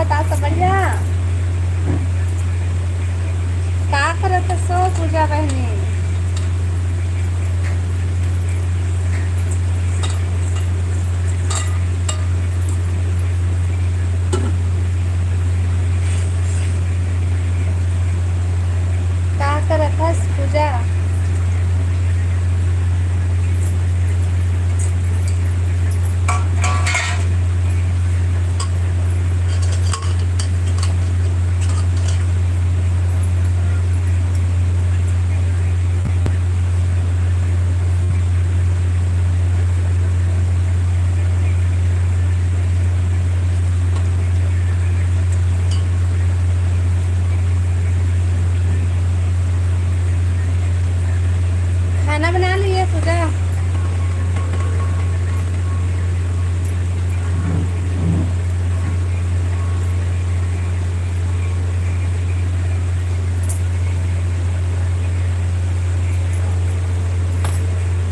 बता सब बढ़िया। का करत सो पूजा बहनी? का करत हस पूजा? खाना बना लिए पूजा?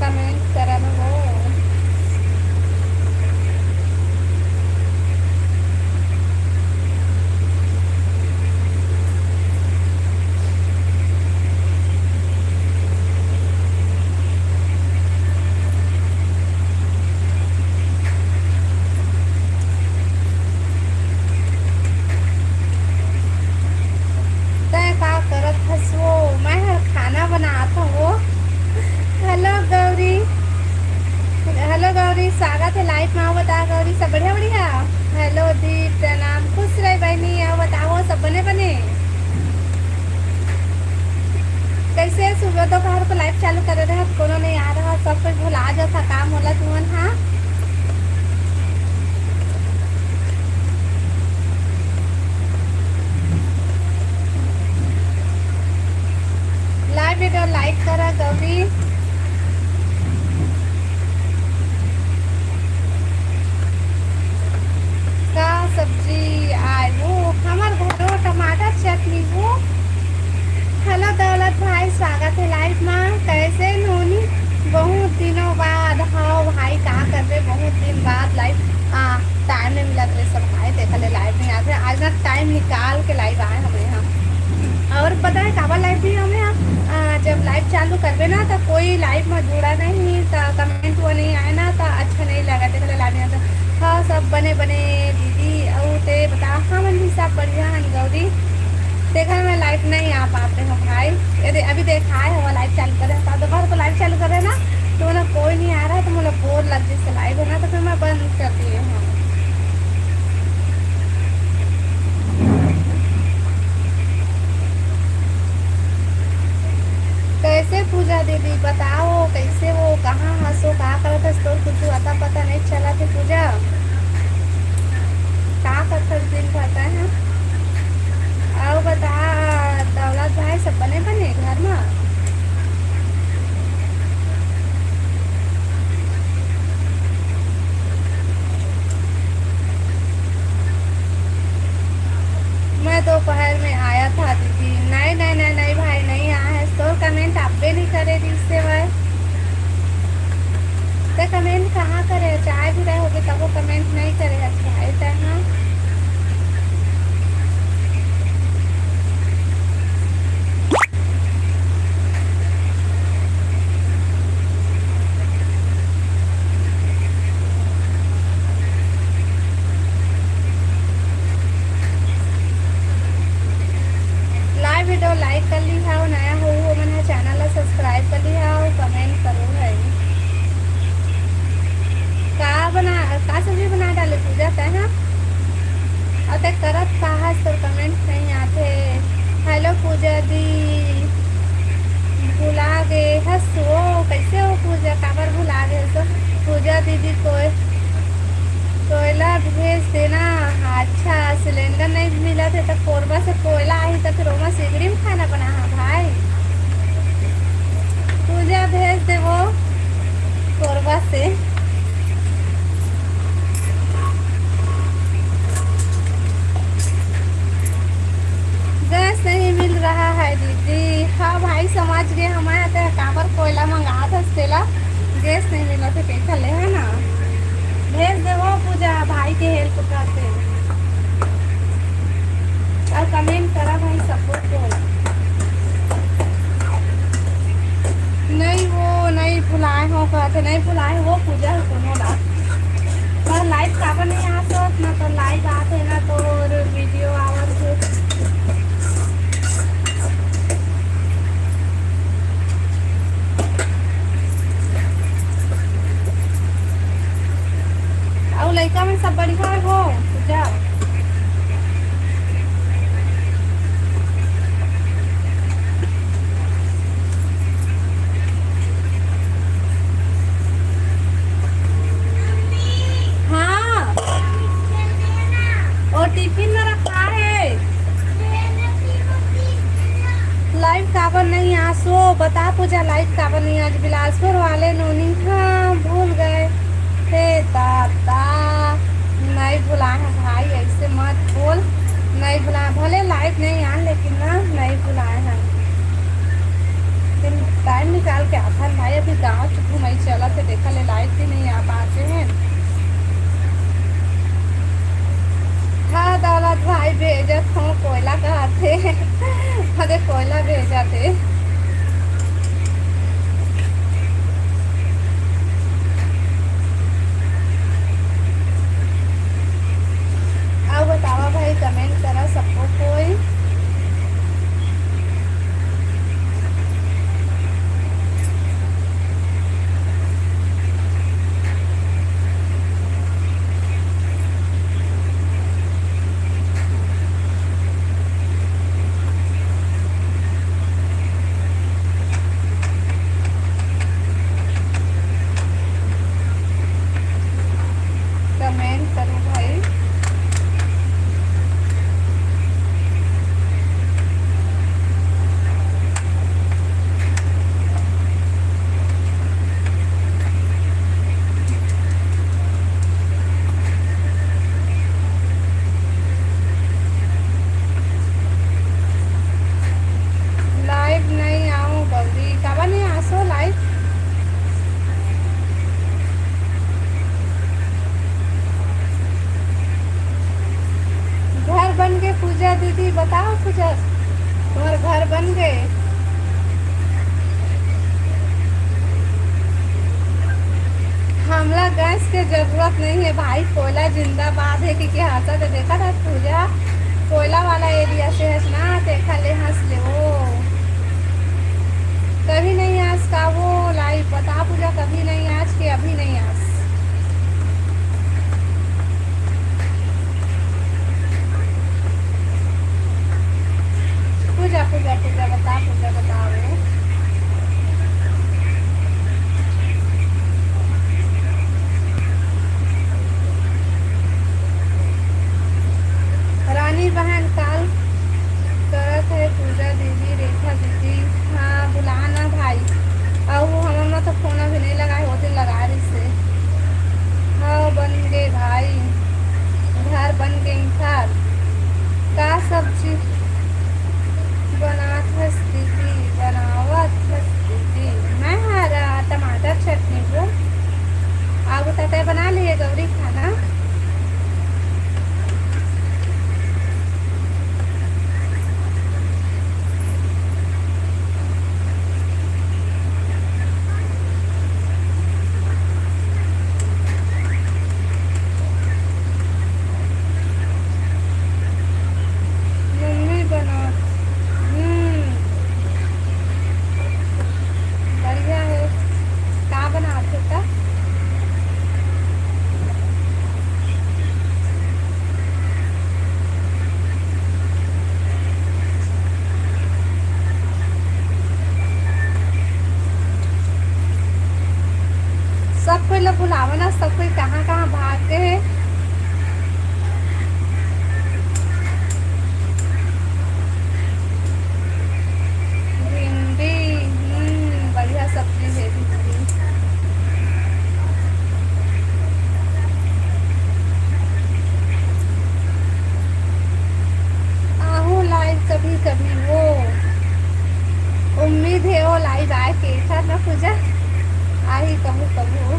कमेंट करन हो। तय का करत हस वो? मैं हर खाना बनाता हूँ। हेलो गौरी। हेलो गौरी, स्वागत है लाइफ में। आओ बता गौरी, सब बढ़िया बढ़िया। हेलो दीप, प्रणाम, खुश रहे बहनी। आओ बताओ सब बने बने कैसे? सुबह दोपहर को लाइव चालू कर रहे हैं, कोनो नहीं आ रहा, सब कुछ भुला जाता काम होला तुमन। हाँ, लाइव वीडियो लाइक करा गौरी। का सब्जी आए वो? हमार घरो टमाटर चटनी वो। हेलो दौलत भाई, स्वागत है लाइव में। कैसे नोनी? बहुत दिनों बाद। हाँ भाई, का कर रहे? बहुत दिन बाद लाइव टाइम नहीं मिला तो सब भाई देखा ले लाइव नहीं आते। आज ना टाइम निकाल के लाइव आए हमें यहाँ। और पता है काबा लाइव भी हमें यहाँ जब लाइव चालू करवे ना तो कोई लाइव में जुड़ा नहीं, तो कमेंट वो नहीं आए ना, तो अच्छा नहीं लगा देखा ले लाइव नहीं। हाँ सब बने बने दीदी। और ते बता। हाँ मन भी सब बढ़िया है गौरी। देखा मैं लाइव नहीं आ पाते हैं भाई। यदि अभी देखा है वो लाइव चालू कर रहे हैं, दोपहर को लाइव चालू कर रहे हैं ना, तो ना कोई नहीं आ रहा है, तो मुझे बोर लग जैसे लाइव है ना, तो फिर मैं बंद कर दिए हूँ। कैसे पूजा दीदी बताओ, कैसे वो? कहाँ हंसो, कहाँ करत हस? तो कुछ अता पता नहीं चला थे पूजा। का करत दिन पता है? और बता दौलत भाई, सब बने बने घर में? मैं दोपहर में आया था दीदी। नहीं नहीं नहीं नहीं भाई, नहीं आया है तो कमेंट आप भी नहीं करे जिससे भाई। तो कमेंट कहाँ करे? चाय भी रहे होगे तब वो कमेंट नहीं करे। अच्छा है तो। हाँ, लाइव वीडियो लाइक कर ली है, नया हो वो मैंने चैनल सब्सक्राइब कर लिया और कमेंट करो भाई। का सब्जी बना डाले पूजा तय? हाँ, और ते करत कहा तो कमेंट नहीं आते। हेलो पूजा दी, भुला गए हस वो? कैसे हो पूजा, काबर भुला गए तो? पूजा दीदी कोयला भेज देना। अच्छा, सिलेंडर नहीं मिला थे तो कोरबा से कोयला आई तो फिर ओमा सिगड़ी में खाना बना। हाँ भाई, पूजा भेज दे वो कोरबा से। गैस नहीं मिल रहा है दीदी। हाँ भाई, समझ गए। हमारे तो काबर कोयला मंगा था तेला, गैस नहीं मिला तो कैसा ले है ना। भेज दे वो पूजा भाई के हेल्प करते। काबर नहीं आसत ना तो लाइव आते ना तो वीडियो आवत है। और लड़का में सब बढ़िया हो पूजा। हाँ और टिफिन में रखा है। लाइव काबर नहीं आसो बता पूजा, लाइव काबर नहीं आज बिलासपुर वाले नोनी हाँ भूल गए। हे दादा नहीं भुलाए हैं भाई, ऐसे मत बोल। नहीं भुलाए, भले लाइव नहीं आए लेकिन ना नहीं भुलाए हैं। दिन टाइम निकाल के आता है भाई, अभी गाँव चुकू नहीं चला थे देखा ले लाइव भी नहीं आ पाते हैं। हाँ दौलत भाई भेजत हूँ कोयला कहते अरे कोयला भेजा थे। अब बतावा भाई कमेंट करा सबको कोई। कमेंट करो भाई। लाइव नहीं आऊँ गौरी काबा नहीं आसो लाइव। घर बन गए पूजा दीदी, बताओ पूजा तुम्हारे घर बन गए। हमला गैस के जरूरत नहीं है भाई, कोयला जिंदाबाद है क्योंकि हंसा तो देखा था पूजा कोयला वाला एरिया से है ना, देखा ले हंस ले वो। कभी नहीं आज का वो लाइव बता पूजा, कभी नहीं आज के अभी नहीं आज। पूजा पूजा पूजा बता पूजा बताओ। रानी बहन काल करत है पूजा दीदी रेखा दीदी हाँ बुलाना भाई। और वो हमारा तो फोन अभी नहीं लगाए, वो दिन लगा रही से। हाँ बन गए भाई, घर बन गए घर। का सब्जी बनावत है दीदी, बनावत है दीदी मैं हरा टमाटर चटनी को। आप तय बना लिए गौरी खाना। मम्मी बना बढ़िया है। का बनाते का सब कोई लोग बुलावा ना, सब कोई कहाँ कहाँ भागते हैं। भिंडी बढ़िया सब्जी है भिंडी। आहू लाइव कभी कभी वो उम्मीद है वो लाइव आए के साथ ना पूजा आई कहूँ कहूँ।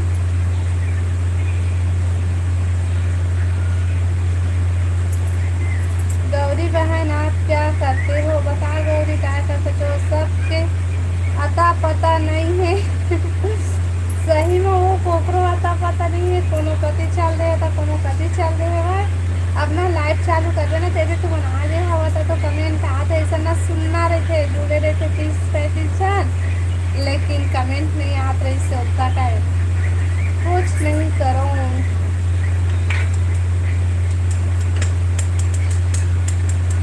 गौरी बहन आप क्या करते हो बता गौरी क्या करते हो, सबके अता पता नहीं है सही में वो कोकरो अता पता नहीं है, कोनो कति चल रहे था, कोनो कति चल रहे है। अब ना लाइव चालू कर देना, तेरे तो बना दे हवा था, तो कमेंट आते ऐसा ना सुनना रहे थे, जुड़े रहे थे 30-35 जन, लेकिन कमेंट नहीं आते रही से उतना टाइम कुछ नहीं करो।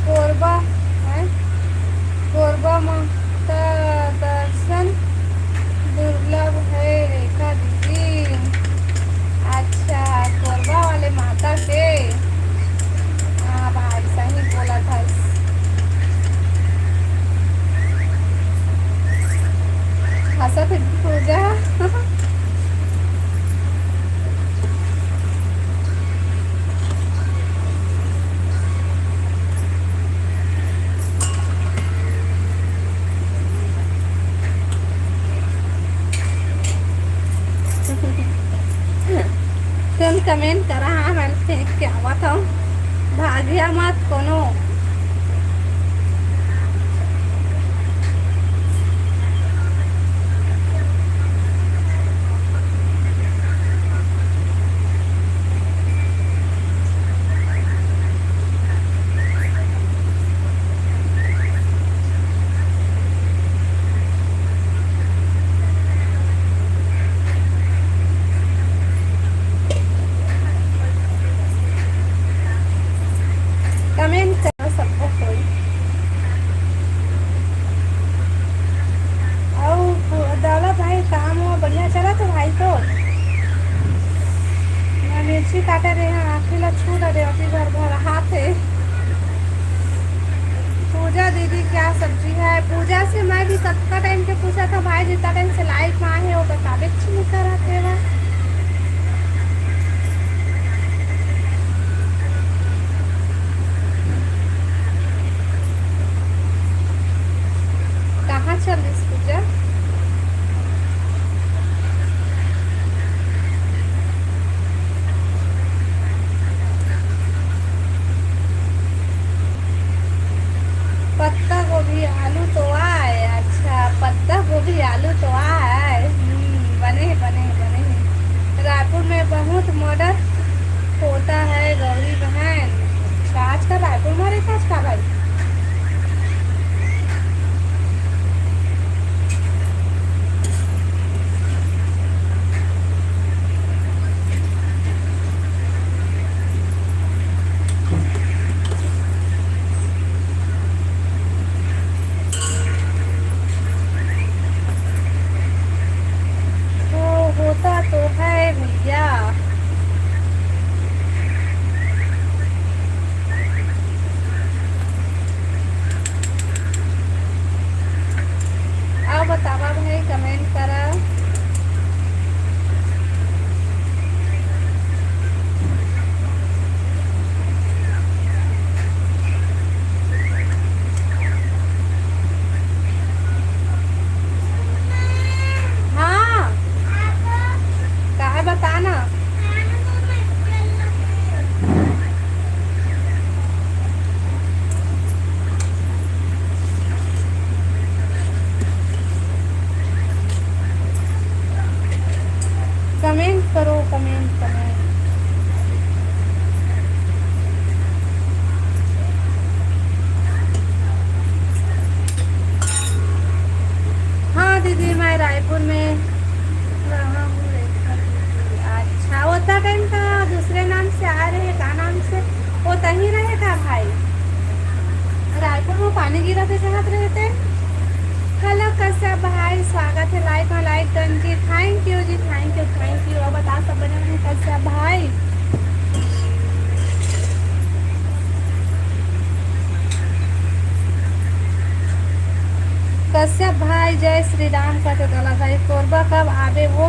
कोरबा है, कोरबा माता दर्शन दुर्लभ है रेखा दीदी। अच्छा, कोरबा वाले माता के। हाँ भाई सही बोला था। हंसा फिर पूजा। तुम कमेंट करा, हाँ मैंने फेंक के आवा था, भाग्या मत कोनो। कमेंट करो सबको कोई। और दौलत भाई काम हुआ बढ़िया चला तो भाई तो मैं मिर्ची काटे रहे हैं, आखिर ला छू रहे अभी घर भर हाथ है। पूजा दीदी क्या सब्जी है? पूजा से मैं भी कब टाइम के पूछा था भाई, जितना टाइम से लाइफ में आए वो बतावे नहीं कर रहे थे। कहाँ चल रही पूजा? पत्ता गोभी आलू तो आए। अच्छा, पत्ता गोभी आलू तो आए। बने बने बने। रायपुर में बहुत मर्डर होता है गौरी बहन। अच्छा, आज का रायपुर में रहता आज का भाई। होता तो है भैया। आओ बतावा भाई, कमेंट करा। हाँ का है बताना। कमेंट करो, कमेंट कमेंट। हाँ दीदी मैं रायपुर में रहा हूँ रेखा दीदी। अच्छा, होता टाइम का दूसरे नाम से आ रहे हैं, का नाम से होता ही रहेगा भाई। रायपुर में पानी गिरा थे जहाँ रहते। हेलो कश्यप भाई, स्वागत है लाइक में, लाइक डन जी, थैंक यू जी, थैंक यू थैंक यू। और बता सब बने हैं कश्यप भाई। कश्यप भाई जय श्री राम कहते दला भाई। कोरबा कब आवे वो?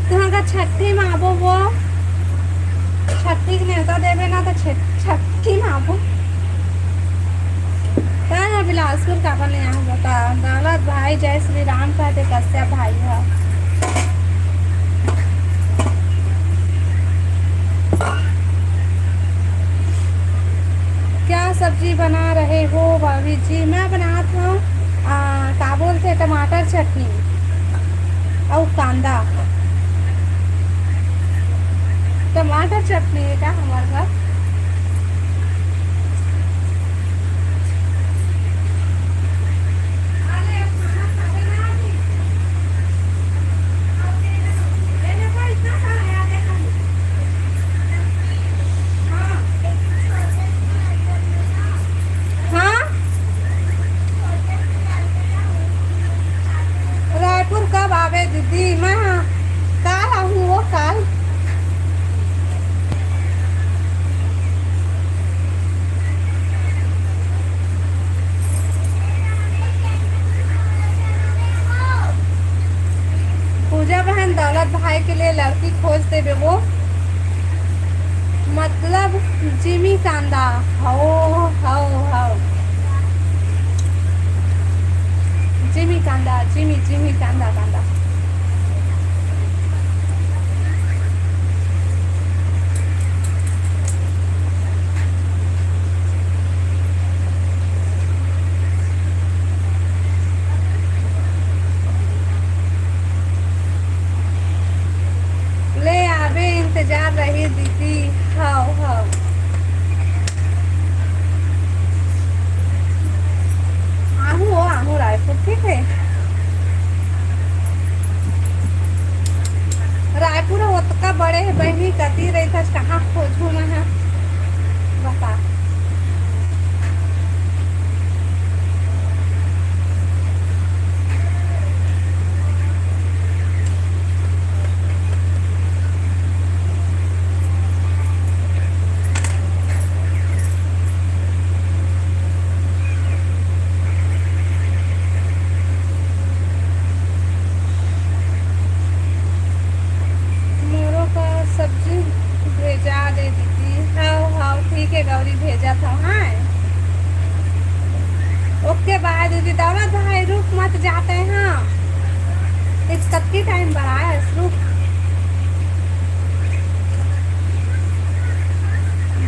तुहाँ का छठी में आबो वो। छठी के न्योता देवे ना तो छठी में आबो। क्या बिलासपुर का बने यहाँ बता। दौलत भाई जय श्री राम कहते कश्यप भाई है। क्या सब्जी बना रहे हो भाभी जी? मैं बनाता हूँ का बोलते टमाटर चटनी और कांदा। टमाटर चटनी है क्या हमारे घर? हाँ, रायपुर कब आवे दीदी? मैं काल आऊँ, वो काल। पूजा बहन दौलत भाई के लिए लड़की खोज देवे वो, मतलब जिमी कांदा। हो हो हो, जिमी कांदा, जिमी जिमी कांदा कांदा। ले आवे, इंतजार रही दीदी। हाँ हाँ, आहू रायपुर, ठीक है। रायपुर होतका बड़े है बहनी, कती रही था कहाँ खोजू मैं? बता। मोरो का सब्जी भेजा दे दीदी। हाँ हाँ ठीक है गौरी, भेजा था। हाँ, ओके बाय दीदी। दौलत भाई रुक मत जाते हैं। हाँ, एक कत्ती टाइम बढ़ाया रुक।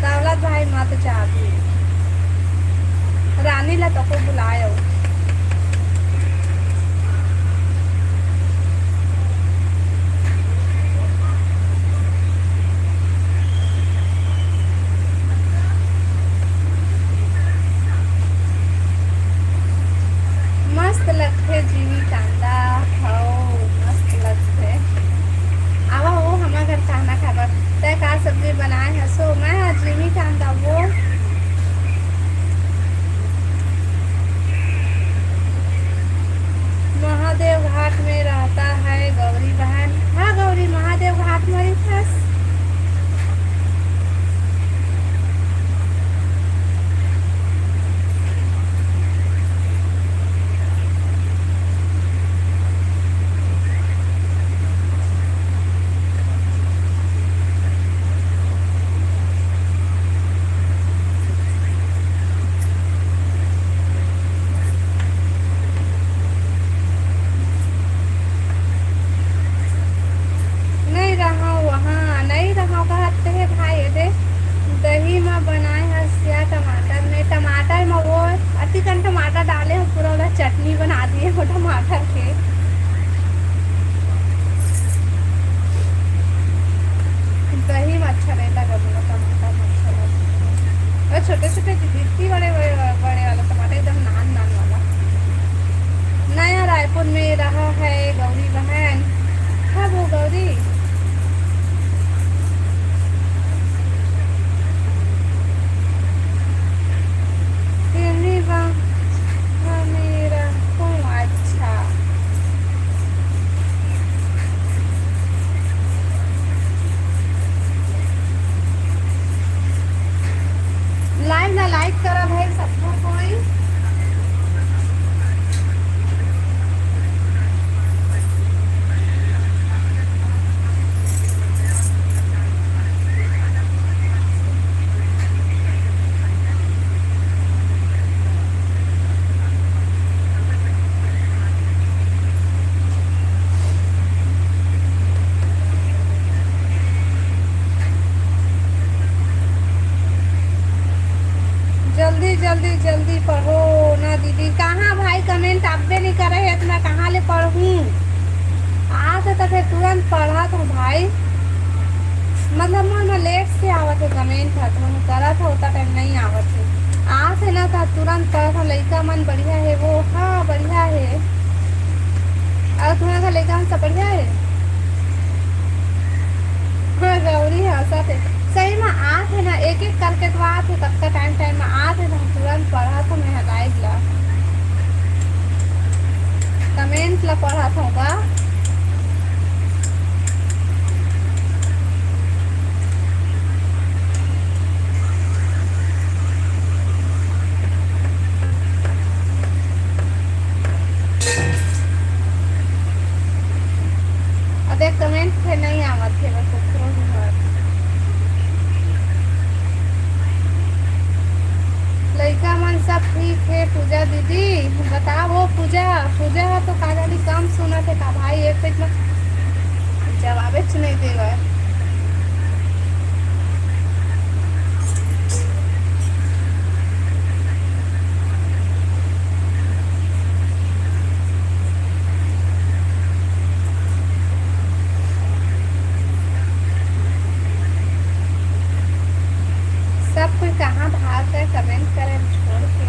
दौलत भाई मत जा दी, रानी ला तो को बुलायो। मस्त लगते जीवी कांदा। हो, मस्त लगते। आवा वो हमारे घर खाना खाबर। तय का सब्जी बनाए है सो मैं जीवी कांदा वो। महादेव घाट में रहता है गौरी बहन। हाँ गौरी, महादेव घाट में ही था। नहीं रहा वहाँ, नहीं रहा कहते है भाई दे। दही में बनाए हसिया टमाटर में, टमाटर में वो अति कन टमाटर डाले हो, पूरा वाला चटनी बना दिए वो टमाटर के। दही में अच्छा नहीं लगा, बोला टमाटर में अच्छा लगा। और छोटे छोटे इतनी बड़े बड़े बड़े वाला टमाटर, एकदम नान नान वाला। नया रायपुर में रहा है गौरी बहन। कब हो गौरी? मेरा हूँ, अच्छा। लाइव ना लाइक करा भाई सबको कोई। जल्दी जल्दी जल्दी पढ़ो ना दीदी। कहाँ भाई कमेंट आप भी नहीं कर रहे हैं तो मैं कहाँ ले पढ़ूँ? आज तो फिर तुरंत पढ़ा तो भाई। मतलब मन लेट से आवत है कमेंट था तो मैं करा था उतना टाइम नहीं आवत है। आत है ना था तुरंत करा था लड़का मन बढ़िया है वो हाँ बढ़िया है। और तुम्हारा का लड़का मन सब बढ़िया है। हाँ गौरी हंसा थे। सही में आत है ना एक एक करके तो आत है तब का टाइम टाइम में आत है तो हम तुरंत पढ़ा था मैं लाइव ला कमेंट ला पढ़ा था होगा। अरे कमेंट थे नहीं आवत थे बस दूसरों की बात। लड़का मन सब ठीक है पूजा दीदी बताओ पूजा पूजा तो का गाली कम सुना थे का भाई एक पेज में जवाबे नहीं देगा। सब कोई कहाँ भाग गए कमेंट करे छोड़ के।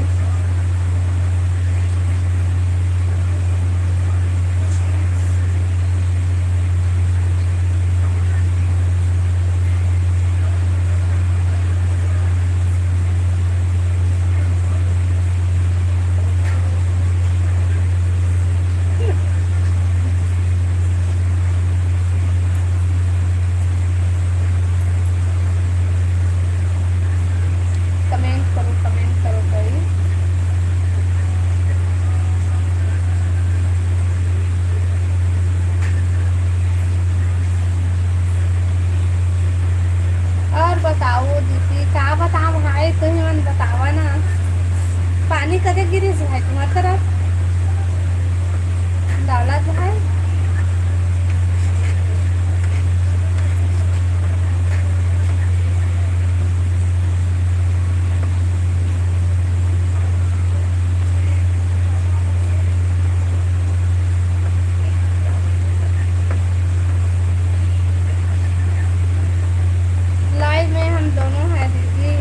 कमेंट करो भाई। और बताओ दीदी का बताओ भाई तुम मन बतावा ना पानी कदे गिरी से भाई तुम्हारी तरफ दौलत भाई। लाइव में हम दोनों हैं दीदी।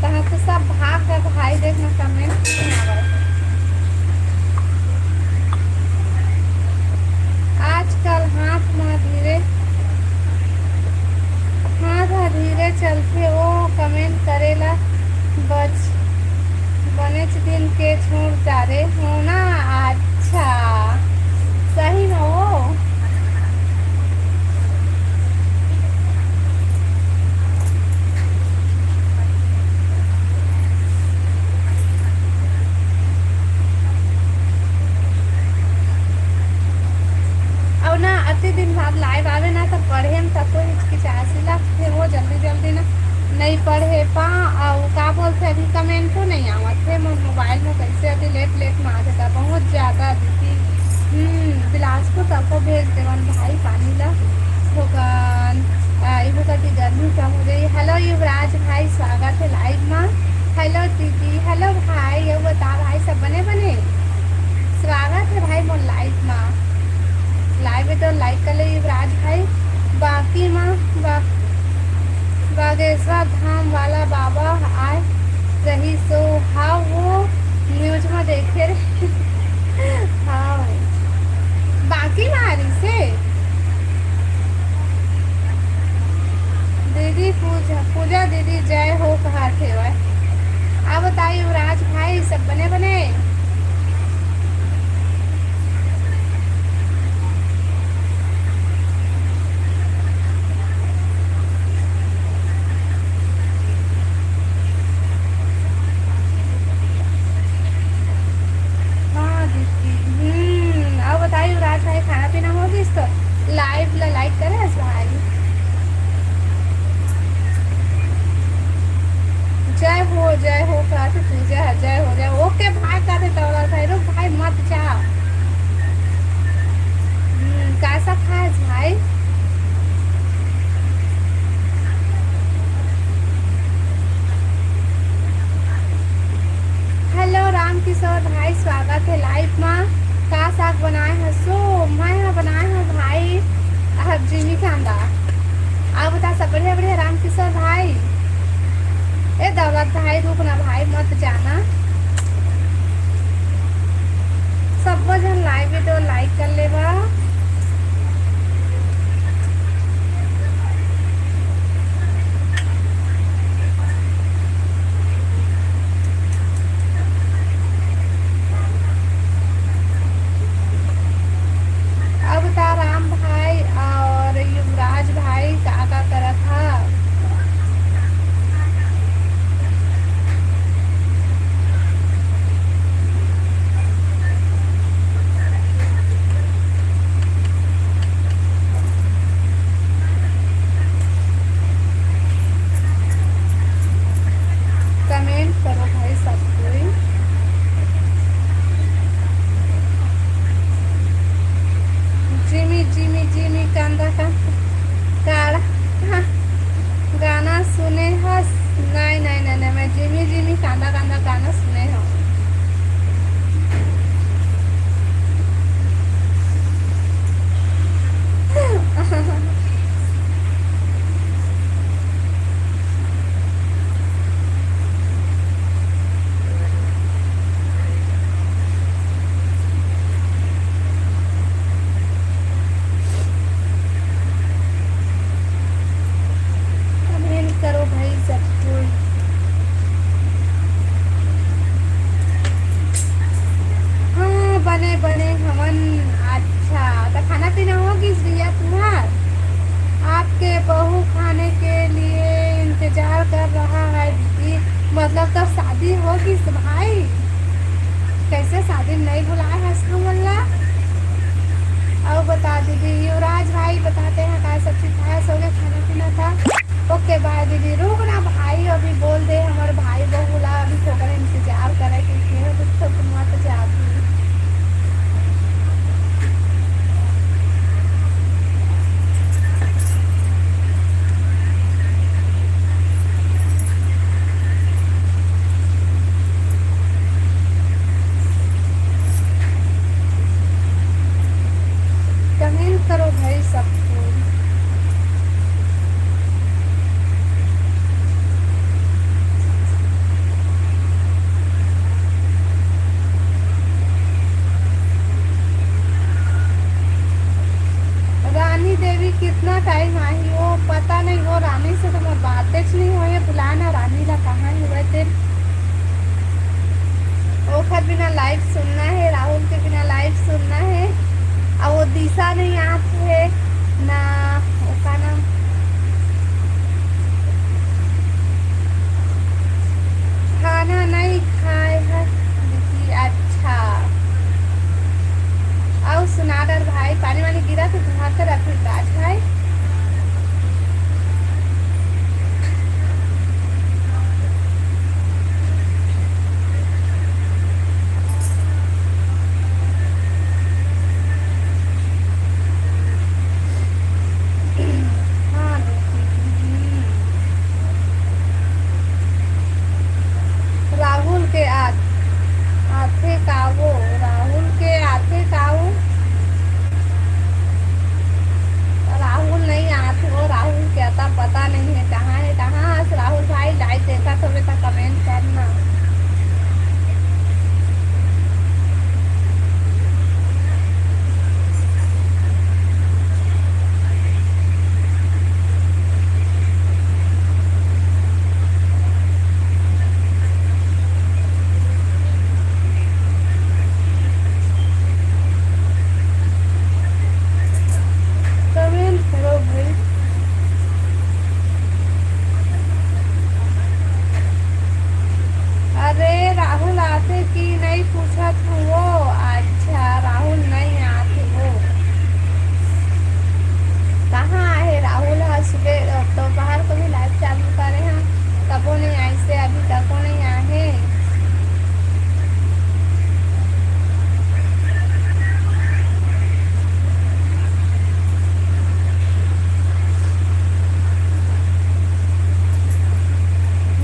कहाँ तो सब भाग गए भाई देखना कमेंट नहीं आ रहा है। आजकल हाथ धीरे चलते वो कमेंट करेला बच बनेच दिन के छोड़ जा रे हो ना। अच्छा सही में वो और ना अति दिन बाद लाइव आवे ना तो पढ़े में तब तो हिचकिचासी लगते वो जल्दी जल्दी ना नहीं पढ़े पा और का बोलते अभी कमेंटो नहीं आवत थे मोबाइल में कैसे अभी लेट लेट में आ जाता बहुत ज़्यादा दीदी। बिलासपुर तक को भेज देवन भाई पानी ला होगन इबो कति गर्मी कम हो गई। हेलो युवराज भाई स्वागत है लाइव में। हेलो दीदी हेलो भाई ये बता भाई सब बने बने स्वागत है भाई मोर लाइव में। लाइव है तो लाइक कर ले युवराज भाई। बाकी माँ बागेश्वर धाम वाला बाबा आए रही सो हाँ वो न्यूज में देखे रहे हाँ भाई बाकी मारी से दीदी पूजा पूजा दीदी जय हो कहा थे वह। आप बताइए युवराज भाई सब बने बने। अब बताइए युवराज भाई खाना पीना हो गई तो लाइव ला लाइक करें इस भाई। जय हो कहा थे पूजा जय हो जाए ओके भाई कहा थे दौलत भाई रुक भाई मत जा। कैसा खाए भाई। हेलो राम किशोर भाई स्वागत है लाइव में। का साग बनाए हैं सो मैं बनाए हूँ भाई जिमी कांदा आप बता सब बढ़िया बढ़िया राम किशोर भाई। ए दौलत भाई रुक ना भाई मत जाना। सब जन लाइव वीडियो लाइक कर लेबा। अब बता राम भाई और युवराज भाई का करा था। कमेंट करो भाई सब कोई। जिमी जिमी जिमी कांदा का काड़ा हाँ, गाना सुने हस। नहीं नहीं नहीं नहीं मैं जिमी जिमी कांदा कांदा गाना सुने हूँ। कमेंट करो भाई सब कोई। हाँ बने बने हमन। अच्छा तो खाना पीना होगी रिया तुम्हार। आपके बहू खाने के लिए इंतजार कर रहा है दीदी। मतलब तो शादी होगी भाई। कैसे शादी नहीं बुलाए है सुमल्ला। और बता दीदी युवराज भाई बताते हैं क्या सब चीज खाया सोगे खाना पीना था। ओके बाय दीदी रुक ना भाई अभी बोल दे हमारे भाई बहू बुला अभी थोड़ा इंतजार करे क्योंकि तो मत जाती। कमेंट करो भाई सबको। रानी देवी कितना टाइम आई हो पता नहीं हो। रानी से तो मैं बातें नहीं हुई बुलाना रानी ला कहाँ हुए थे। ओखर बिना लाइव सुनना है राहुल के बिना लाइव सुनना है। और वो दिशा नहीं आती है ना उसका नाम। खाना नहीं खाए है दीदी। अच्छा और सुनाडर भाई पानी वानी गिरा तो घर कर रख राज भाई। हाँ दीदी। राहुल के आथे कावो। राहुल के आथे कावो। राहुल नहीं आते वो राहुल क्या था पता नहीं है कहाँ है कहाँ है राहुल भाई लाइव देखा तो बेटा कमेंट करना। कमेंट करो भाई। अरे राहुल आते कि नहीं पूछा था वो। अच्छा राहुल नहीं आते वो। कहाँ आए राहुल आज सुबह दोपहर को भी लाइव चालू करे हैं तब वो नहीं आई से अभी तक वो नहीं आए।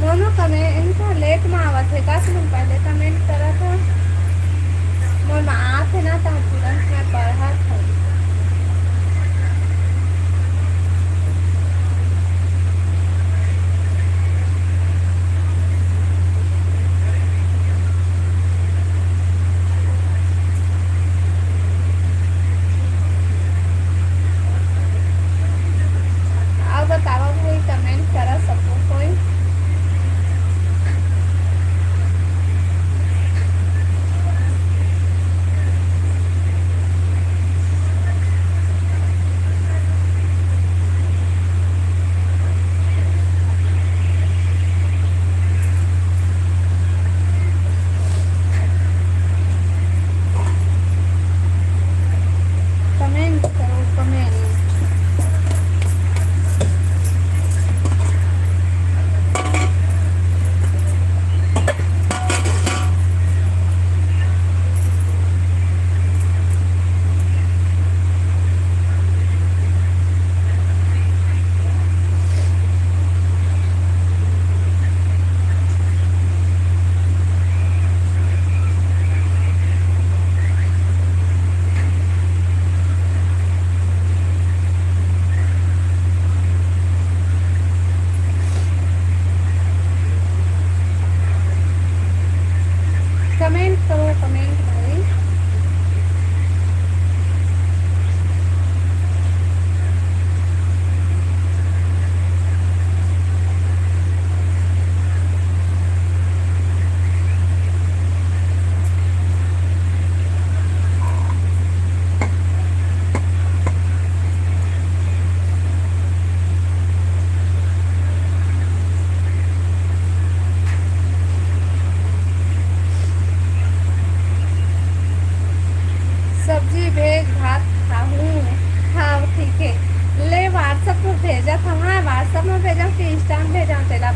मोनो कमेंट लेट में आवत है का तुम पहले कमेंट करा था। मोर में आते ना तो तुरंत मैं पढ़ा था।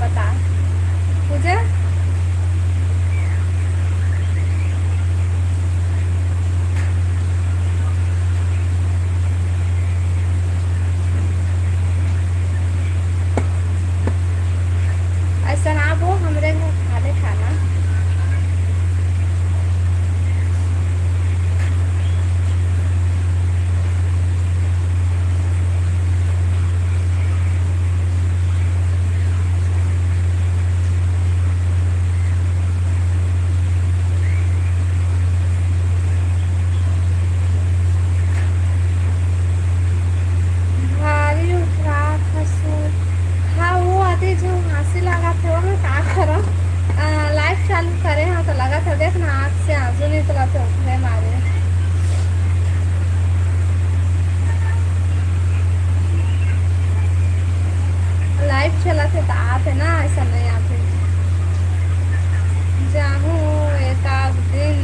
बता पूजा। ऐसा ना वो हमरे घर खा ले खाना। भारी उठा खसू। हाँ वो आती जो हंसी लगा थे वो मैं का करो। लाइव चालू करे हाँ तो लगा था देख ना आँख से आंसू निकला थे उठने मारे। लाइव चला थे तो आते ना ऐसा नहीं आते। जाऊँ एक आध दिन।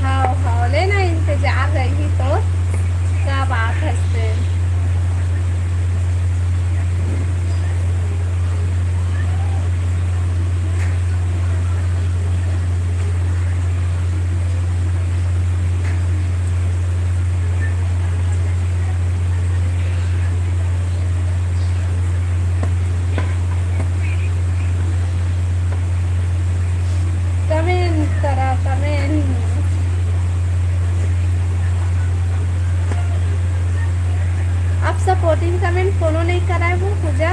हाँ हाँ लेना इंतजार रही तो क्या बात है इससे। कमेंट करा कमेंट। आप सपोर्टिंग कमेंट फॉलो नहीं करा है वो पूजा।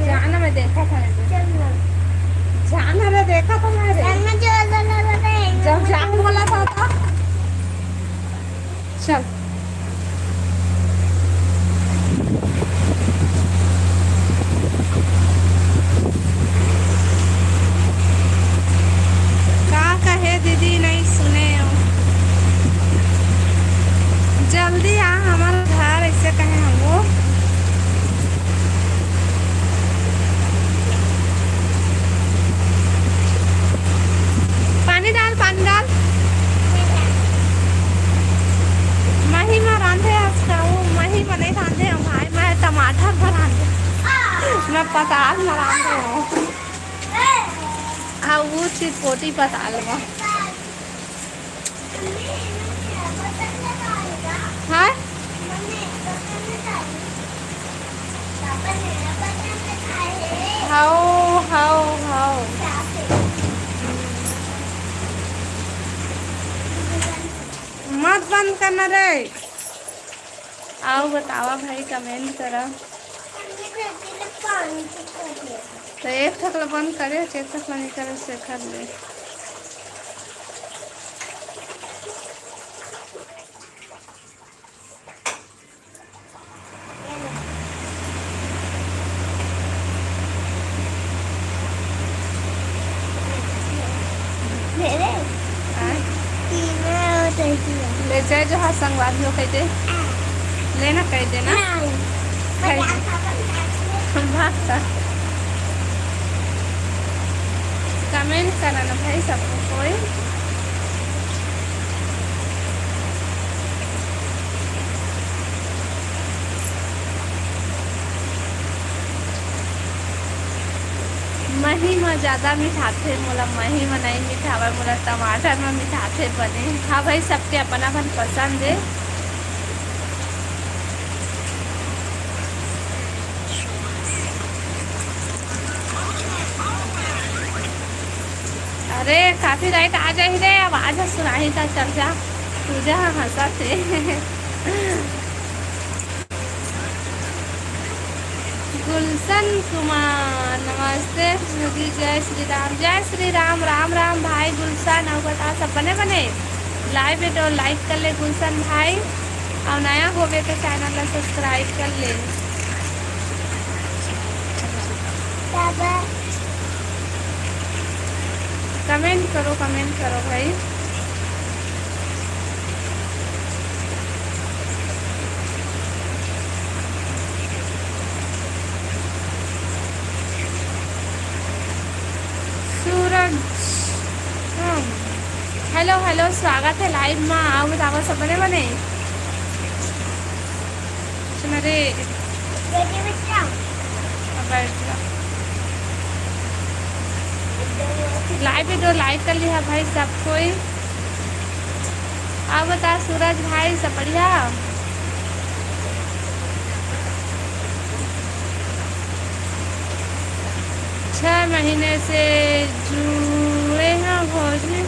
जाना मैं देखा था जाना मैं देखा था मैं जब जान बोला था चल। का कहे दीदी नहीं सुने हो। जल्दी आ हमारा घर ऐसे कहे हम वो। पानी डाल पानी डाल। मही में रांधे आज का वो मही में नहीं रांधे हम भाई मैं टमाटर में रांधे। मैं पताल में रांधे हूँ। हाँ वो चीज पोटी पताल में। हाँ हाओ हाओ हाओ। मत बंद करना रे। आओ बतावा भाई कमेंट करा। तो एक थकला बंद करे एक थकला नहीं करे से कर ले। ले जाए जो हाँ संगवाद हो कह दे लेना कह देना भागता। कमेंट कराना भाई सबको कोई। मही में ज़्यादा मिठाते मोला मही में नहीं मिठावा मोला टमाटर में मिठाते बने। हाँ भाई सबके अपना अपन पसंद है। अरे काफी राइट आ जाही रे आवाज सुनाही था चल जा पूजा हंसा थे। गुलशन कुमार नमस्ते जी जय श्री राम राम राम भाई गुलशन और बता सब बने बने लाइव है तो लाइक कर ले गुलशन भाई और नया हो गए तो चैनल ला सब्सक्राइब कर ले। कमेंट करो भाई। सूरज हेलो हेलो, स्वागत है लाइव में। आओ बताओ सब बने बने रे। लाइव वीडियो लाइक कर लिया भाई सब कोई। आप बता सूरज भाई सब बढ़िया। 6 महीने से जुड़े हैं भोजन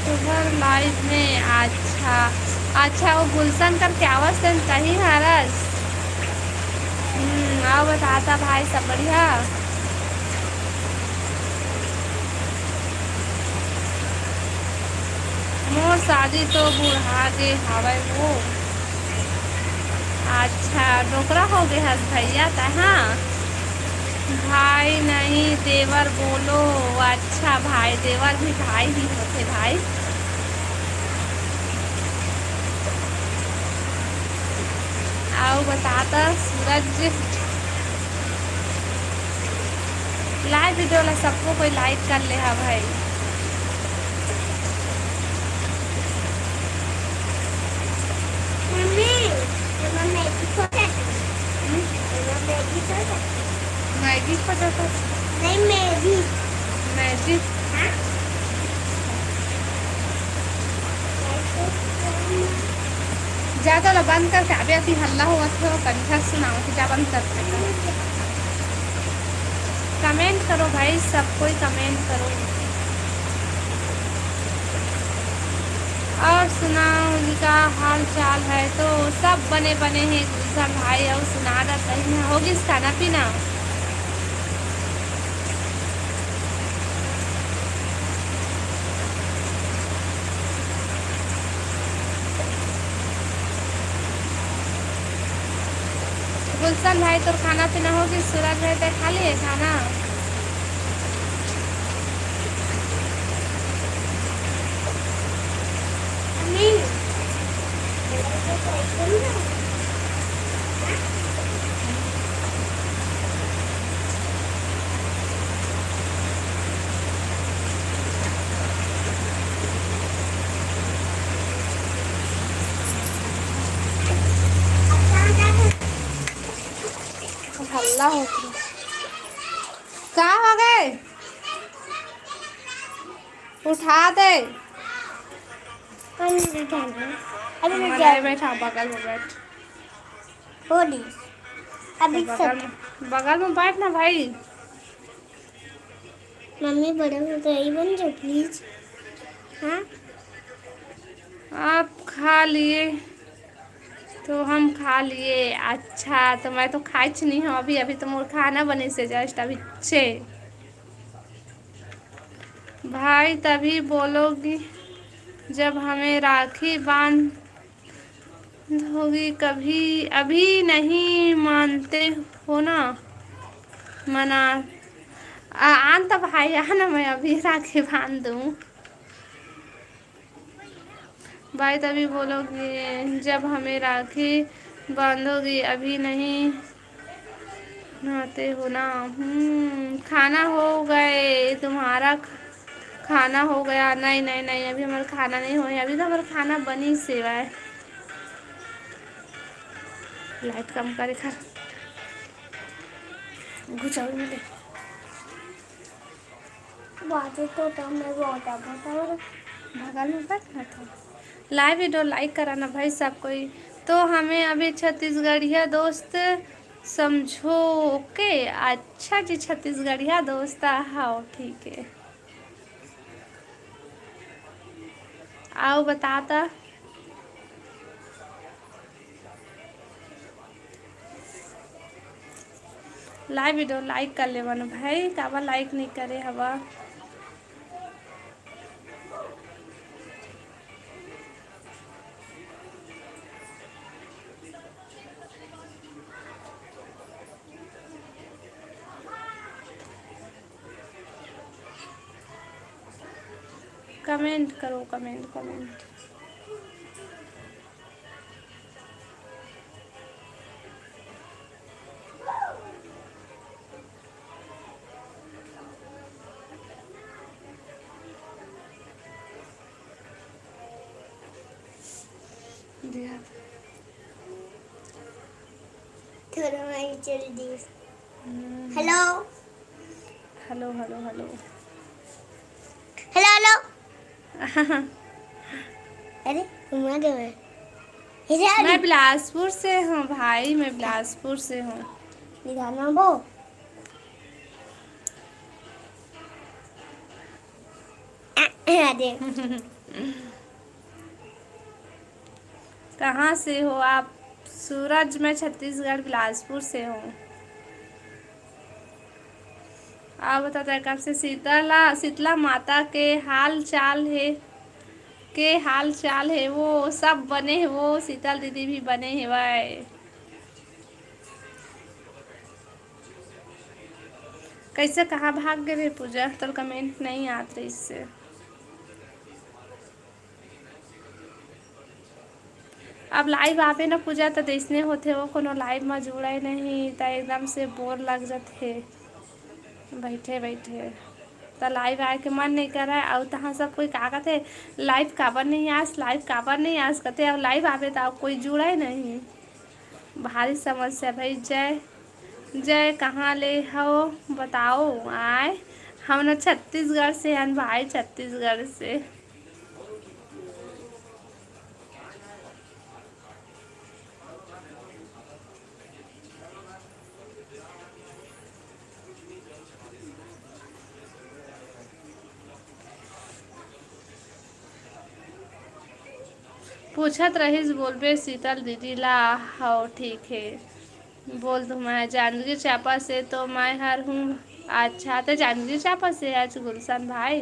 सुबह लाइव में। अच्छा वो गुलशन करके आवाज दें कहीं हरस। आओ बताता भाई सब बढ़िया। मोर शादी तो बुढ़ा गे हवाई वो। अच्छा डोकरा हो गए हस भैया हाँ। भाई नहीं देवर बोलो। अच्छा भाई देवर भी भाई ही होते भाई। आओ बताता सूरज। लाइव वीडियो ला सबको कोई लाइक कर ले हा भाई। मैगी पटाता नहीं मैगी ज़्यादा ला बंद करके अभी अभी हल्ला हुआ तो कंठा सुनाओ कि क्या बंद करते हैं। कमेंट करो भाई सब कोई कमेंट करो। और सुनाओ उनका हाल चाल है तो सब बने बने हैं गुलशन भाई। और सुना रहा सही होगी खाना पीना। गुलशन भाई तो खाना पीना होगी। सूरज भाई तो खा लिए खाना। हल्ला हो क्या हो गए उठा दे। अभी बैठा बगल में बैठ। अभी बगल में बैठ ना भाई। मम्मी बड़ा हो गई बन जाओ प्लीज। हाँ आप खा लिए तो हम खा लिए। अच्छा तो मैं तो खाई नहीं हूँ अभी। अभी तो मोर खाना बने से जस्ट अभी छे भाई। तभी बोलोगी जब हमें राखी बांधोगी कभी। अभी नहीं मानते हो ना मना। आन तो भाई आना मैं अभी राखी बांध दूँ भाई। तभी बोलोगी जब हमें राखी बांधोगी। अभी नहीं नहाते हो ना। खाना हो गए तुम्हारा खाना हो गया। नहीं नहीं नहीं अभी हमारा खाना नहीं हुआ है। अभी तो हमारा खाना बनी सेवा है। लाइट कम करे खा घुचाओ मिले बातें तो मैं बहुत बताओ बगल में बैठना था। लाइव वीडियो लाइक कराना भाई सब कोई। तो हमें अभी छत्तीसगढ़िया दोस्त समझो ओके। अच्छा जी छत्तीसगढ़िया दोस्त हाँ ठीक है। आओ बताता लाइव वीडियो लाइक कर ले वन भाई। काबा लाइक नहीं करे हवा। कमेंट करो, कमेंट कमेंट। दिया थोड़ा मैं जल्दी। Hello hello hello hello. Hello hello. अरे घुमा दो मैं। मैं बिलासपुर से हूँ भाई, मैं बिलासपुर से हूँ। निधाना बो। अरे कहाँ से हो आप? सूरज, मैं छत्तीसगढ़ बिलासपुर से हूँ। आप बताते कब से शीतला माता के हाल चाल है? वो सब बने हैं, वो शीतल दीदी भी बने हैं भाई। कैसे कहाँ भाग गए रे पूजा? तो कमेंट नहीं आते इससे। अब लाइव आवे ना पूजा तो देसने होते हो, कोनो लाइव में जुड़े नहीं तो एकदम से बोर लग जाते बैठे बैठे। तो लाइव आए के मन नहीं कर रहा है। और तहाँ सब कोई का कहते लाइव काबर नहीं आस, लाइव काबर नहीं आस कहते। अब लाइव आवे तो कोई जुड़े नहीं, भारी समस्या भाई। जय जय, कहाँ ले हो बताओ आए। हम ना छत्तीसगढ़ से हैं भाई, छत्तीसगढ़ से। पूछत रहीस बोलबे शीतल दीदी ला। हो ठीक है, बोल दो। मैं जांजगीर चांपा से तो मैं हर हूँ। अच्छा तो जांजगीर चांपा से आज गुलशन भाई।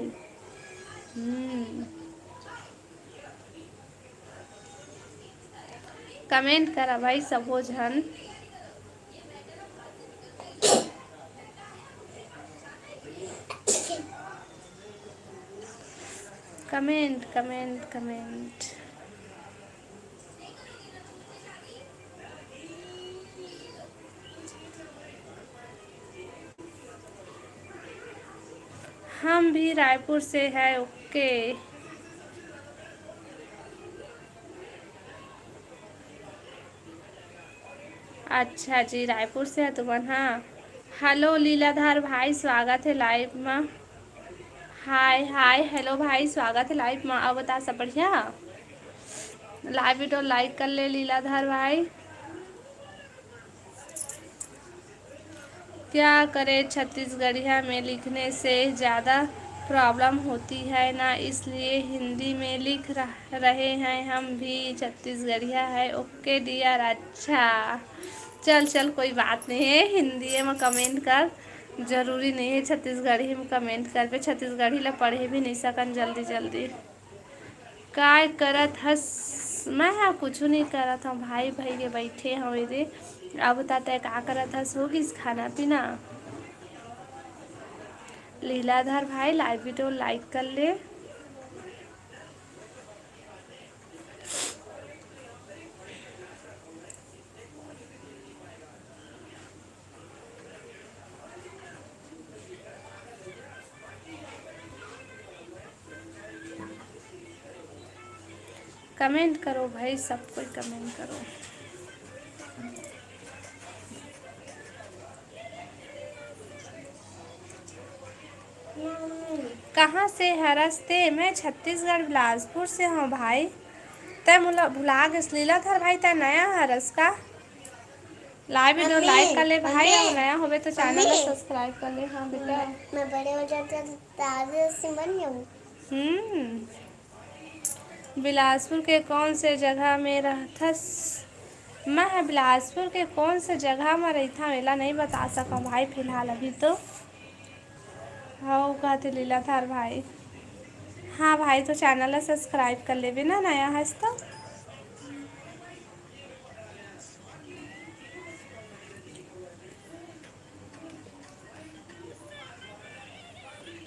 कमेंट करा भाई सबो झन। Comment comment comment. हम भी रायपुर से है। ओके, अच्छा जी, रायपुर से है तुम? हाँ, हेलो लीलाधर भाई, स्वागत है लाइव में। हाय हाय, हेलो भाई, स्वागत है लाइव में। अब बता सब बढ़िया? लाइव वीडियो लाइक कर ले लीलाधर भाई। क्या करें, छत्तीसगढ़िया में लिखने से ज़्यादा प्रॉब्लम होती है ना, इसलिए हिंदी में लिख रहे हैं। हम भी छत्तीसगढ़िया है। Okay dear. अच्छा चल चल, कोई बात नहीं है, हिंदी में कमेंट कर। जरूरी नहीं है छत्तीसगढ़ी में कमेंट कर पे। छत्तीसगढ़ी ला पढ़े भी नहीं सकन जल्दी जल्दी। काय करत हस? मैं हाँ कुछ नहीं करत हूँ भाई, भाई के बैठे हवे रे। अब बताते का करत हस? होगिस खाना पीना? लीलाधर भाई लाइव वीडियो लाइक कर ले। कमेंट करो भाई, सब कोई कमेंट करो। कहाँ से हरसते? मैं छत्तीसगढ़ बिलासपुर से हूँ भाई। तय मुला भुला गए लीलाधर भाई, तय नया हरस का? लाइव वीडियो लाइक कर ले भाई, और नया होवे तो चैनल को सब्सक्राइब कर ले। हाँ बेटा। मैं बड़े हो जाते तो दादा से बन जाऊँ। बिलासपुर के कौन से जगह में रहथस? मैं बिलासपुर के कौन से जगह में रहता मेला नहीं बता सका भाई फिलहाल अभी तो। हाँ कहते लीलाधर भाई। हाँ भाई, तो चैनल सब्सक्राइब कर ले ना, नया है तो।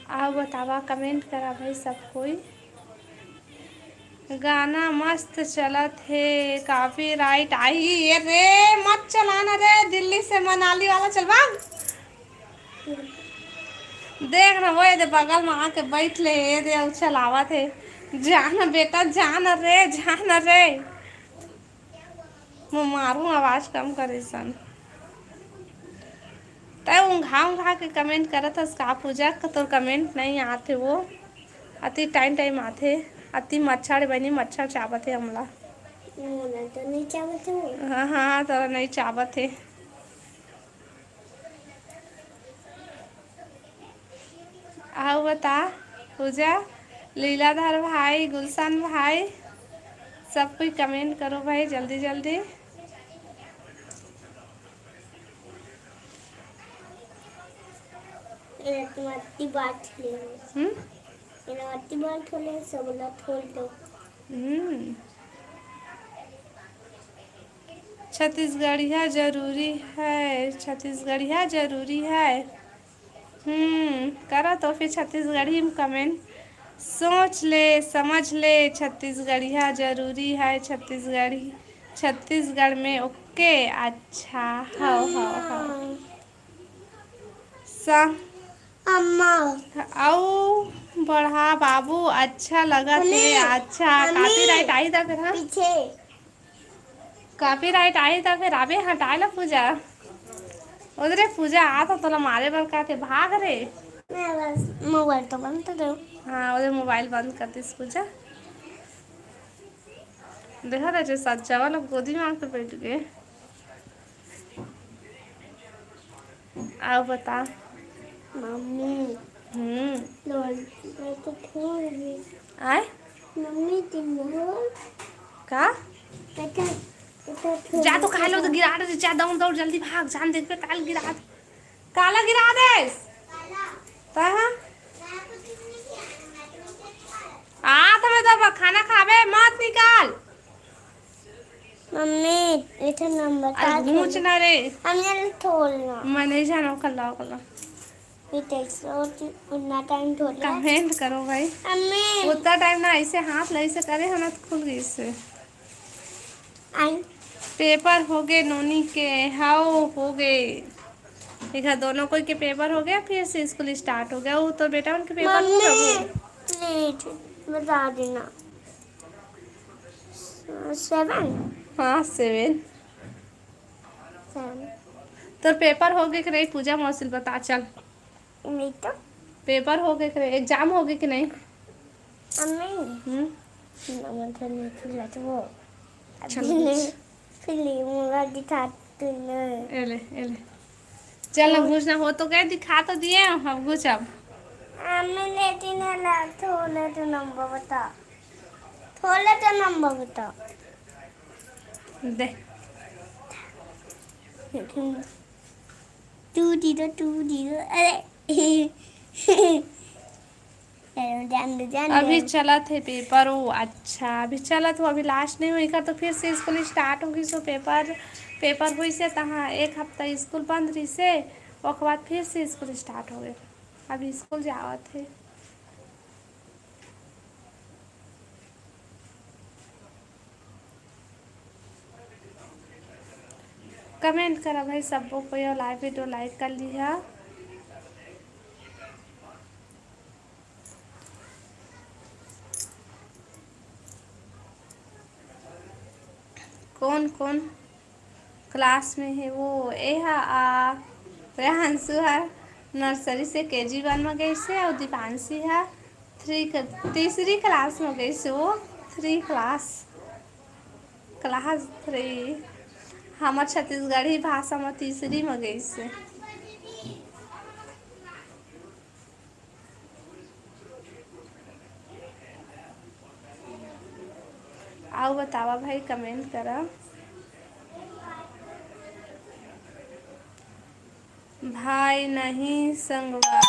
आओ बतावा, कमेंट करा भाई सब कोई। गाना मस्त चलत है, कॉपीराइट आई। ये रे मत चलाना रे, दिल्ली से मनाली वाला चलवा। देख ना वो दे बगल में आके बैठ ले, ये दे उ चलावत है। जाना बेटा जाना रे, जाना रे। मैं मारू, आवाज कम करे सन। तय ऊँघा ऊँघा के कमेंट करत हस का पूजा, तो कमेंट नहीं आते वो। अति टाइम टाइम आथे। अति मच्छर बनी, मच्छर चावत है हमला। तो नहीं चाहते हो। हाँ हाँ तो नहीं चावत है। आओ बता पूजा, लीलाधर भाई, गुलशन भाई, सब कोई कमेंट करो भाई जल्दी जल्दी। तुम्हारी बात ले। हम्म तुम्हारी बात होले सब लोग खोल दो। हम्म। छत्तीसगढ़िया जरूरी है, छत्तीसगढ़िया जरूरी है। करा तो फिर छत्तीसगढ़ी में कमेंट। सोच ले समझ ले, छत्तीसगढ़िया जरूरी है, छत्तीसगढ़ी छत्तीसगढ़ में ओके। अच्छा हाँ सा अम्मा आओ बढ़ा बाबू, अच्छा लगा थे। अच्छा कॉपीराइट आई था फिर। हाँ पीछे कॉपीराइट आई था फिर, अबे हटाए ला पूजा। उधरे पूजा आ तो तोला मारे बर का थे, भाग रे। मैं बस मोबाइल तो बंद कर दो। हाँ उधर मोबाइल बंद कर दिस पूजा। देखा था जो सच्चा वाला गोदी में आके बैठ गए। आओ बता। मम्मी लोल मैं तो छोड़ दी। आए मम्मी तुम लोग का बेटा बेटा जा तो खा लो, तो गिरा दे, जा दौड़ दौड़ जल्दी भाग, जान देख पे काल गिरा दे, काला गिरा दे। हाँ आ तो मैं तो खाना खावे मत निकाल। मम्मी इधर नंबर अरे घूच ना रे, हमने छोड़ना मैं नहीं जाना कल्ला कल्ला। इधर सो उतना टाइम छोड़ना कमेंट करो भाई। मम्मी उतना टाइम ना ऐसे हाथ ले से करे, हम खुल गई इससे। आई पेपर हो गए नोनी के, हाउ हो गए। देखा दोनों कोई के पेपर हो गया, फिर से स्कूल स्टार्ट हो गया। वो तो बेटा उनके पेपर हो मम्मी गए। प्लीज बता देना 7 हाँ 7। 7 तो पेपर हो गए कि नहीं पूजा, मौसिल बता चल। नहीं तो पेपर हो गए कि नहीं, एग्जाम हो गए कि नहीं। मम्मी नंबर नहीं खुला तो वो चल अभी नहीं फिल्म मुझे दिखाते नहीं। एले एले चल ना, घुस ना हो तो गए, दिखा तो दिए हम घुस अब। मम्मी लेकिन ला थोड़े तो नंबर बता, थोड़े तो नंबर बता। दे 2 0 अरे जान अभी चला थे पेपर। ओ अच्छा अभी चला तो, अभी लास्ट नहीं हुई का, तो फिर से स्कूल स्टार्ट होगी। सो पेपर पेपर हुई से तहाँ एक हफ्ता स्कूल बंद रही से, ओके बाद फिर से स्कूल स्टार्ट हो गए। अभी स्कूल जावत है। कमेंट करा भाई सबको, कोई लाइव वीडियो लाइक कर लिया। कौन कौन क्लास में है वो। ए हा आ रेहांसु है, नर्सरी से KG 1 में गई से, और दीपांशी है तीसरी क्लास में गई से। वो 3 क्लास 3। हमार छत्तीसगढ़ी भाषा में तीसरी में गई से। आओ बतावा भाई, कमेंट करा भाई नहीं संगवा।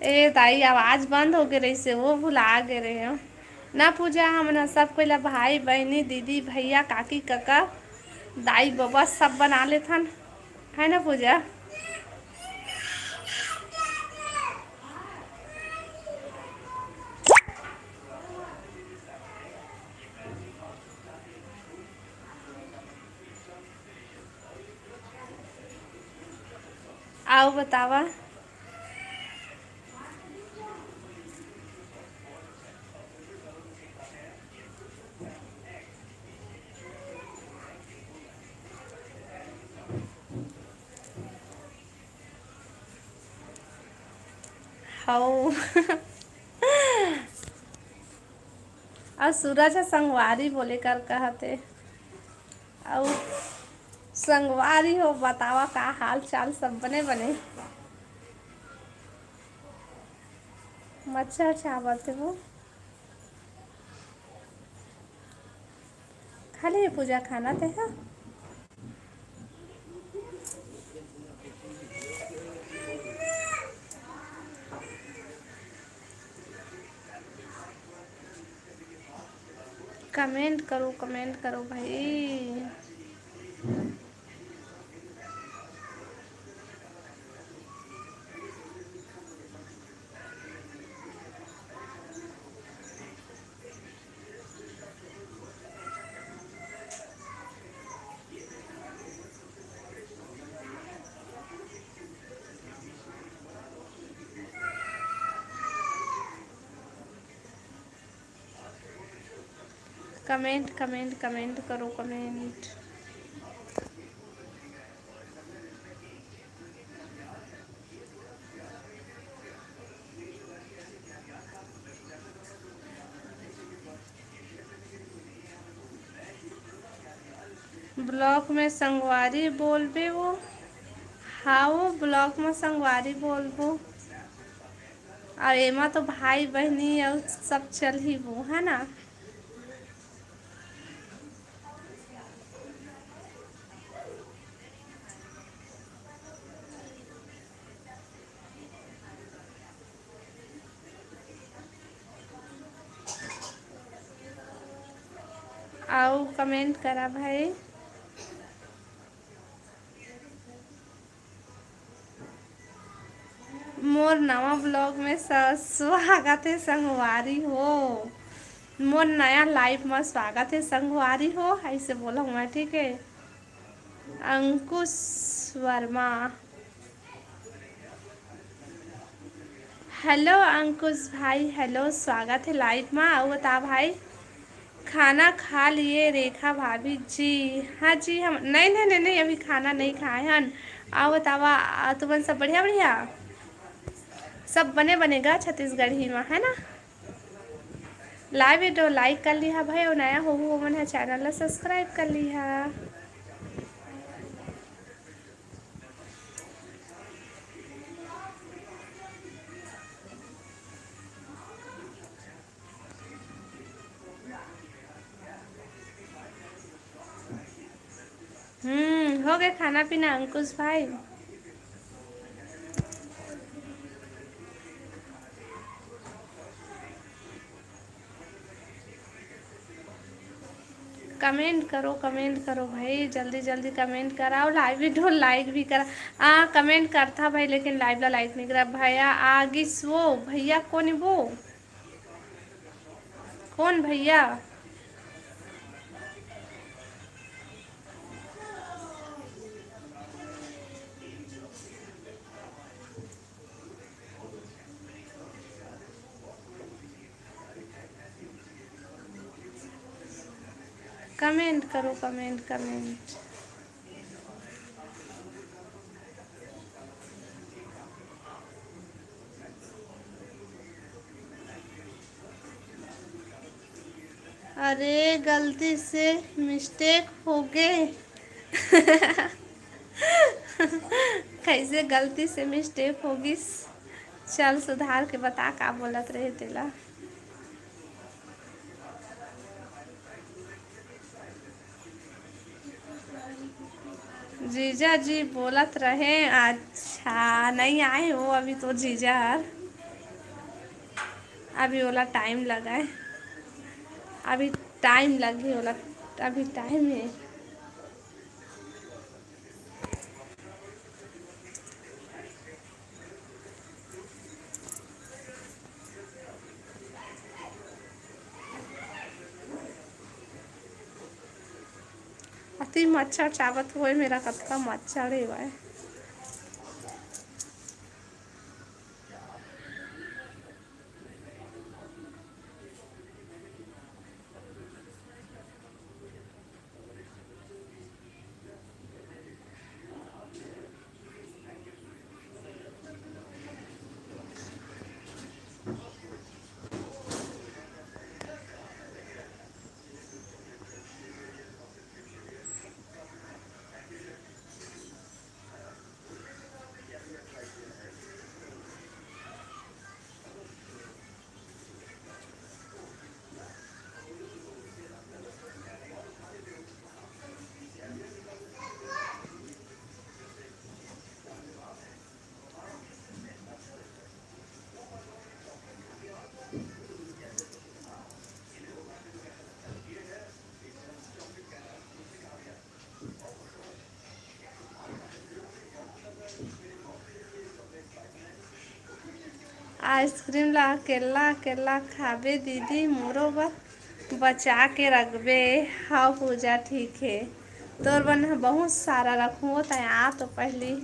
ए ताई आवाज बंद हो गए रही से वो भुला गए रहे हो ना पूजा। हमने सब कोई ला भाई बहनी दीदी भैया काकी काका दाई बाबा सब बना लेथन, है ना पूजा। आओ बतावा। हाउ और सूरज है संगवारी बोले कर कहते। और संगवारी हो बतावा का हाल चाल सब बने बने। मच्छर चावत है वो खाली पूजा खाना थे है। कमेंट करो भाई। कमेंट करो कमेंट। ब्लॉक में संगवारी बोलबे वो। हाँ वो ब्लॉक में संगवारी बोलबो। और एमा तो भाई बहनी और सब चल ही वो है ना। आओ कमेंट करा भाई। मोर नवा ब्लॉग में स्वागत है संगवारी हो। मोर नया लाइफ में स्वागत है संगवारी हो ऐसे बोला हूँ मैं, ठीक है। अंकुश वर्मा। हेलो अंकुश भाई, हेलो स्वागत है लाइव में। आओ बता भाई खाना खा लिए रेखा भाभी जी। हाँ जी हम नहीं नहीं नहीं नहीं अभी खाना नहीं खाए हन। आओ बतावा तुमन सब बढ़िया बढ़िया सब बने बनेगा छत्तीसगढ़ ही में, है ना। लाइव वीडियो लाइक कर लिहा भाई और नया हो मन है चैनल ला सब्सक्राइब कर लिहा। हो गया खाना पीना अंकुश भाई। कमेंट करो भाई जल्दी जल्दी कमेंट कराओ। लाइव वीडियो लाइक भी करा। कमेंट करता भाई लेकिन लाइव ला लाइक नहीं करा। भैया आगिस वो भैया कौन है वो कौन भैया। कमेंट करो कमेंट। अरे गलती से मिस्टेक हो गए कैसे गलती से मिस्टेक होगी। चल सुधार के बता का बोलत रहे तेला। जीजा जी बोलत रहे। अच्छा नहीं आए हो अभी तो जीजा। अभी वाला टाइम लगा है, अभी टाइम लगे वाला, अभी टाइम है। अति मच्छर चावत हुए मेरा कतका मच्छर है भाई। आइसक्रीम ला केला केला खाबे दीदी मोरो बर बचा के रखबे। हाँ पूजा ठीक है, तोर बन बहुत सारा रखूँ त आ तो पहली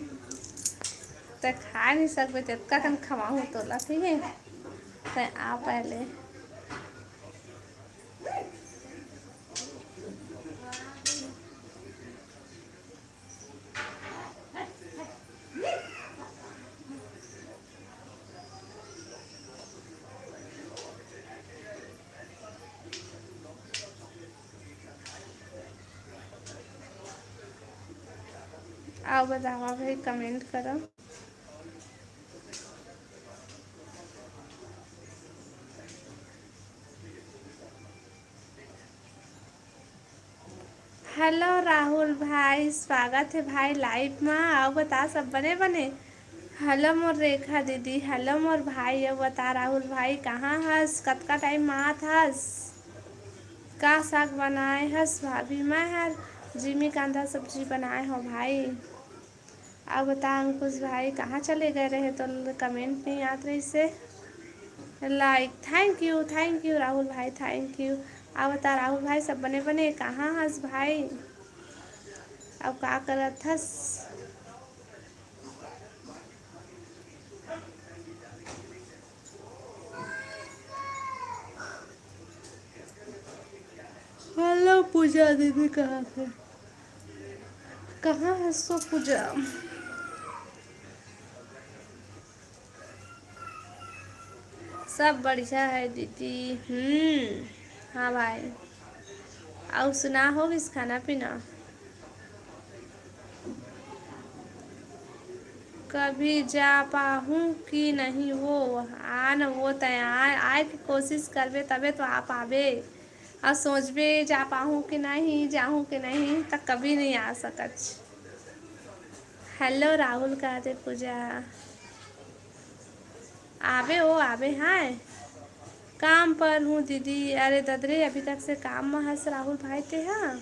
तो खा नहीं सकबे, तेतका कन खवाऊँ तोला ठीक है। तो आ पहले आओ बतावा भाई, कमेंट करो। हेलो राहुल भाई, स्वागत है भाई लाइव में। आओ बता सब बने बने। हेलो मोर रेखा दीदी, हेलो मोर भाई। अब बता राहुल भाई कहाँ हस, कतका टाइम में आत हस, का साग बनाए हस भाभी। मैं हर जिमी कांदा सब्जी बनाए हो भाई। अब बता अंकुश भाई कहाँ चले गए रहे, तो कमेंट नहीं आत रही से लाइक। थैंक यू राहुल भाई, थैंक यू। अब बता राहुल भाई सब बने बने कहाँ हस भाई, अब का करत हस। हेलो पूजा दीदी, कहाँ है, कहाँ है सो पूजा। सब बढ़िया है दीदी। हाँ भाई। और सुना हो किस खाना पीना। कभी जा पाऊँ कि नहीं वो, आन वो तय आए की कोशिश करबे तबे तो आ पाबे। और सोचबे जा पाऊँ कि नहीं, जाऊँ कि नहीं, तक कभी नहीं आ सकत। हेलो राहुल, कहते पूजा आबे ओ आबे। हाँ काम पर हूँ दीदी। अरे ददरे अभी तक से काम में हंस राहुल भाई ते। हाँ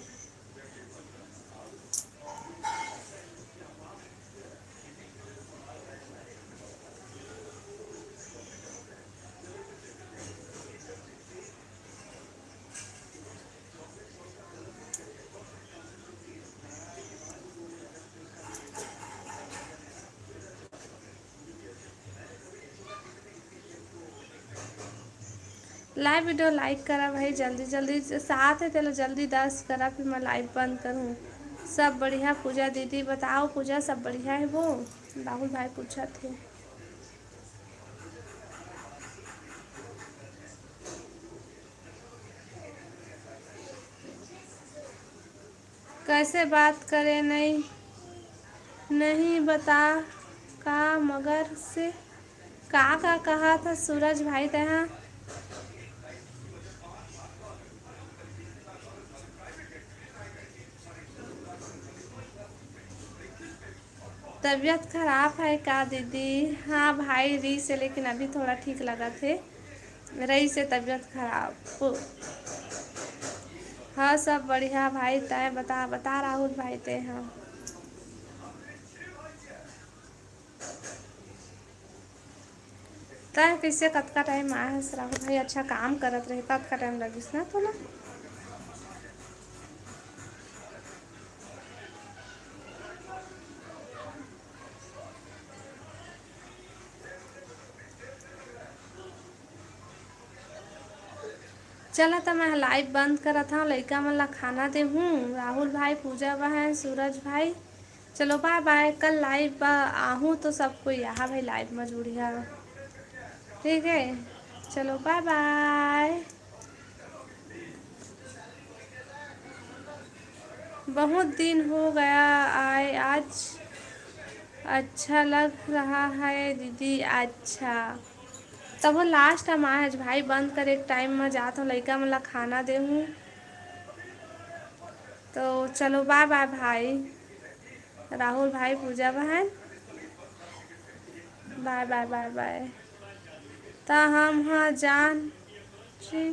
लाइव वीडियो लाइक करा भाई, जल्दी जल्दी साथ है चलो जल्दी 10 करा, फिर मैं लाइव बंद करूँ। सब बढ़िया पूजा दीदी, बताओ पूजा सब बढ़िया है वो, राहुल भाई पूछा थे। कैसे बात करें, नहीं नहीं बता का मगर से का कहा था सूरज भाई तहाँ। तबीयत खराब है का दीदी। हाँ भाई री से, लेकिन अभी थोड़ा ठीक लगा थे। रही से तबीयत खराब। हाँ सब बढ़िया भाई, तय बता बता राहुल भाई ते। हाँ तय कैसे कतका टाइम आयस राहुल भाई, अच्छा काम करत रही कतका टाइम लगिस ना तोला। चला तो मैं लाइव बंद करत हूँ, लइका मन ला खाना दे हूँ। राहुल भाई, पूजा बहन, सूरज भाई, चलो बाय बाय। कल लाइव आहूँ तो सब कोई यहाँ भाई लाइव में जुड़िया, ठीक है। चलो बाय बाय। बहुत दिन हो गया आए आज, अच्छा लग रहा है दीदी। अच्छा तब वो लास्ट टाइम आज भाई बंद करे एक टाइम में जात हूँ, लइका मन ला खाना दे हूँ। तो चलो बाय बाय भाई, राहुल भाई, पूजा बहन, बाय बाय बाय बाय। तो हम हाँ जान जी।